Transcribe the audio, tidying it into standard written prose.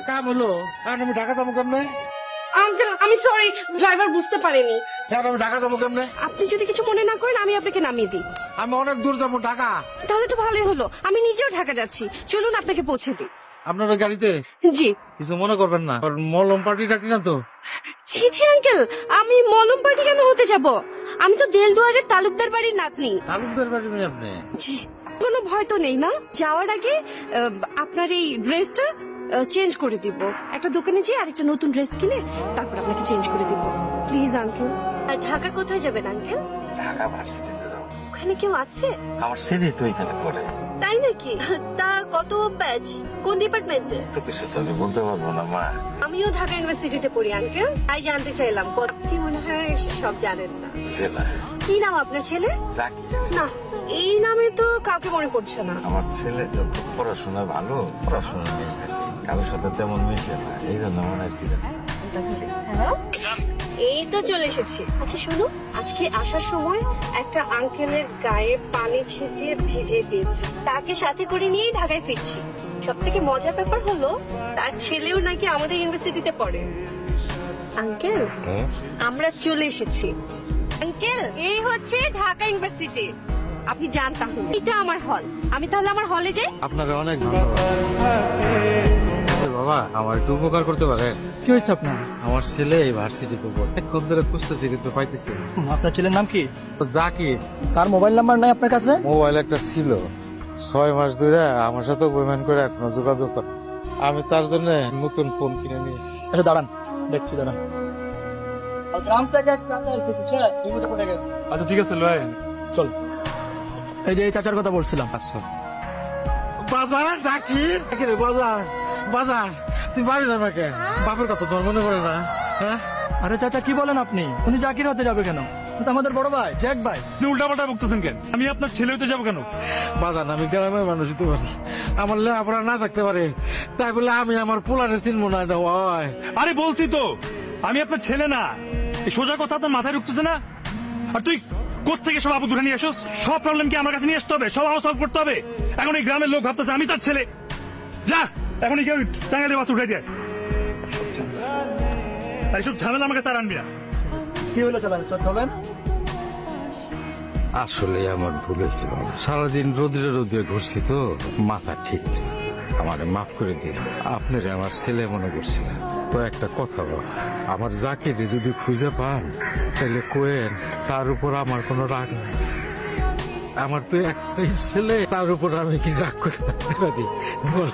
কাম হলো আমি ঢাকা যাবো কেমনে? আঙ্কেল আমি সরি, ড্রাইভার বুঝতে পারেনি। আমি ঢাকা যাবো কেমনে? আপনি যদি কিছু মনে না করেন আমি আপনাকে নামিয়ে দিই। আমি অনেক দূর যাবো ঢাকা। তাহলে তো ভালোই হলো, আমি নিজেও ঢাকা যাচ্ছি, চলুন আপনাকে পৌঁছে দিই। আপনার ওই গাড়িতে জি। কিছু মনে করবেন না, মলম পার্টি টাটি না তো? ছি ছি আঙ্কেল, আমি মলম পার্টি কেন হতে যাব? আমি তো দেলদুয়ারের তালুকদার বাড়ির নাতনি। তালুকদার বাড়ি মেয়ে আপনি? জি। কোনো ভয় তো নেই না? যাওয়ার আগে আপনার এই ড্রেসটা চেঞ্জ করে দিব, একটা দোকানে যেয়ে আরেকটা নতুন ড্রেস কিনে তারপর আপনাকে চেঞ্জ করে দিব। Please uncle. আর ঢাকা কোথায় যাবেন আঙ্কেল? ঢাকা ভার্সিটিতে যাবো। ওখানে কেউ আছে? আমার ছেলে তো এখানে পড়ে। তাই নাকি? তা কত ব্যাচ, কোন ডিপার্টমেন্টে? তো কিছু তো আমি বলতে পারবো না মা। আমিও ঢাকা ইউনিভার্সিটিতে পড়ি আঙ্কেল, তাই জানতে চাইলাম। আপনি মনে হয় সব জানেন না। জেলা কি নাম আপনার ছেলে? জাকি। না, এই নামে তো কাউকে মনে পড়ছে না। আমার ছেলে তো পড়াশোনা ভালো, পড়াশোনা নিয়ে থাকে, কারোর সাথে তেমন মিশে না, এই জন্য মনে হচ্ছিল। এই তো চলে এসেছি। আচ্ছা শোনো, আজকে আসার সময় একটা আঙ্কেলের গায়ে পানি ছিটিয়ে ভিজিয়ে দিয়েছি, তাকে সাথে করে নিয়েই ঢাকায় ফিরছি। সব থেকে মজার ব্যাপার হলো তার ছেলেও নাকি আমাদের ইউনিভার্সিটিতে পড়ে। আঙ্কেল আমরা চলে এসেছি। আঙ্কেল এই হচ্ছে ঢাকা ইউনিভার্সিটি, আপনি যান তাহলে। এটা আমার হল, আমি তাহলে আমার হলে যাই। আপনারা অনেক বাবা, আমার একটু উপকার করতে পারেন? কি হয়েছে আপনার? আমার ছেলে এই ভার্সিটিতে পড়ে, কোন ধরে খুঁজতেছি কিন্তু পাইতেছি না। আপনার ছেলের নাম কি? জাকির। তার মোবাইল নাম্বার নাই আপনার কাছে? মোবাইল একটা ছিল, 6 মাস ধরে আমার সাথে অভিমান করে এখনো যোগাযোগ করে। আমি তার জন্য নতুন ফোন কিনে নিয়েছি। আচ্ছা দাঁড়ান, দেখছি দাঁড়ান। গ্রাম থেকে এক চাচা এসে বুঝছে বিপদে পড়ে গেছে। আচ্ছা ঠিক আছে লয়। চল, এই যে এই চাচার কথা বলছিলাম। আচ্ছা বাজার জাকির, বাজার বাজার তুই বাড়ি না আমাকে, বাপের কথা তোর মনে পড়ে না? হ্যাঁ আরে চাচা কি বলেন আপনি? উনি জাকির হতে যাবে কেন? ও তো আমাদের বড় ভাই, জ্যাক ভাই। আপনি উল্টাপাল্টা বকতেছেন কেন? আমি আপনার ছেলে হতে যাবো কেন? বাজার আমি গ্রামের মানুষ হতে পারি, আমার লেখাপড়া না থাকতে পারে, তাই বলে আমি আমার পোলারে চিনবো না? এটা হয়? আরে বলছি তো আমি আপনার ছেলে না, এই সোজা কথা আপনার মাথায় ঢুকতেছে না? আর তুই কোত্থেকে সব আপু ধরে নিয়ে আসোস? সব প্রবলেম কি আমার কাছে নিয়ে আসতে হবে? সব আমার সলভ করতে হবে? এখন এই গ্রামের লোক ভাবতেছে আমি তার ছেলে। যা এখনই কেউ টাঙ্গালে বাস উঠে যায়। এইসব ঝামেলা আমাকে তার আনবি না। কি হলো চাচা, চলেন। আসলে আমার ভুল হয়েছিল, সারাদিন রোদ্রে রোদ্রে ঘুরছি তো, মাথা ঠিক নেই। আমারে মাফ করে দিন, আপনারে আমার ছেলে মনে করছিলাম। তো একটা কথা বল, আমার জাকিরে যদি খুঁজে পান তাহলে কোয়েন তার উপর আমার কোনো রাগ নেই। আমার তো একটাই ছেলে, তার উপর আমি কি রাগ করে থাকতে পারি বল?